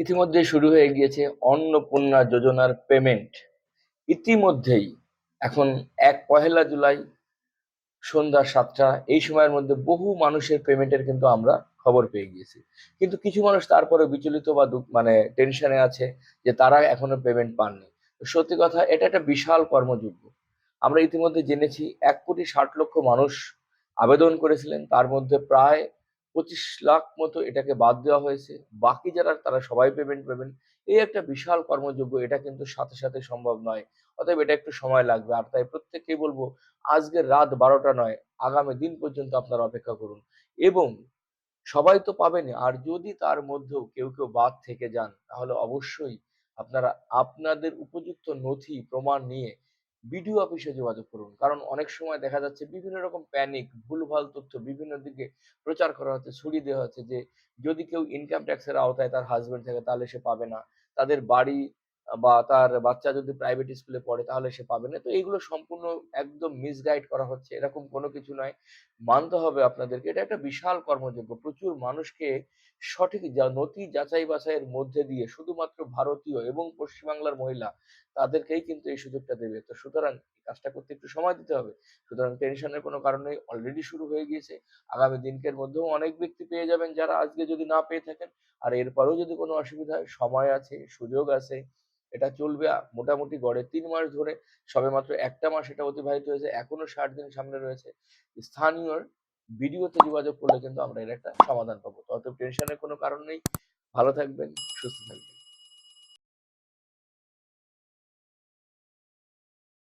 ইতিমধ্যে শুরু হয়ে গিয়েছে অন্নপূর্ণা যোজনার পেমেন্ট। ইতিমধ্যেই এখন পহেলা জুলাই সন্ধ্যা 7টা এই সময়ের মধ্যে বহু মানুষের পেমেন্টের কিন্তু আমরা খবর পেয়ে গিয়েছি। কিন্তু কিছু মানুষ তারপরে বিচলিত বা মানে টেনশনে আছে যে তারা এখনো পেমেন্ট পাননি। তো সত্যি কথা, এটা একটা বিশাল কর্মযজ্ঞ। আমরা ইতিমধ্যে জেনেছি 1,60,00,000 মানুষ আবেদন করেছিলেন, তার মধ্যে প্রায় 25 লাখ মতো এটাকে বাদ দেওয়া হয়েছে। বাকি যারা তারা সবাই পেমেন্ট পাবেন। এই একটা বিশাল কর্মযজ্ঞ, এটা কিন্তু সাথে সাথে সম্ভব নয়। অতএব এটা একটু সময় লাগবে। আর তাই প্রত্যেককেই বলবো, আজকের রাত 12টা নয়, আগামী দিন পর্যন্ত আপনারা অপেক্ষা করুন। এবং সবাই তো পাবেনই, আর যদি তার মধ্যেও কেউ কেউ বাদ থেকে যান তাহলে অবশ্যই আপনারা আপনাদের উপযুক্ত নথি প্রমাণ নিয়ে বিডিও অফিসে যোগাযোগ করুন। কারণ অনেক সময় দেখা যাচ্ছে বিভিন্ন রকম প্যানিক, ভুলভাল তথ্য বিভিন্ন দিকে প্রচার করা হচ্ছে, ছড়িয়ে দেওয়া হচ্ছে যে যদি কেউ ইনকাম ট্যাক্সের আওতায় তার হাজবেন্ড থাকে তাহলে সে পাবে না, তাদের বাড়ি বা তার বাচ্চা যদি প্রাইভেট স্কুলে পড়ে তাহলে সে পাবে না। তো এইগুলো সম্পূর্ণ একদম মিসগাইড করা হচ্ছে, এরকম কোনো কিছু নয়। মানতে হবে আপনাদেরকে, এটা একটা বিশাল কর্মযজ্ঞ। প্রচুর মানুষকে সঠিক নথি যাচাই বাছাইয়ের মধ্যে দিয়ে শুধুমাত্র ভারতীয় এবং পশ্চিমবাংলার মহিলা তাদেরকেই কিন্তু এই সুযোগটা দেবে। তো সুতরাং এই কাজটা করতে একটু সময় দিতে হবে। সুতরাং টেনশনের কোনো কারণ নেই, অলরেডি শুরু হয়ে গিয়েছে। আগামী দিনকের মধ্যেও অনেক ব্যক্তি পেয়ে যাবেন যারা আজকে যদি না পেয়ে থাকেন। আর এরপরেও যদি কোনো অসুবিধা হয়, সময় আছে, সুযোগ আছে। এটা চলবে মোটামুটি গড়ে 3 মাস ধরে। সবেমাত্র একটা মাস এটা অতিবাহিত হয়েছে, এখনো 60 দিন সামনে রয়েছে। স্থানীয় বিডিওতে যোগাযোগ করলে কিন্তু আমরা এর একটা সমাধান পাবো। তো অত টেনশনের কোনো কারণ নেই। ভালো থাকবেন, সুস্থ থাকবেন।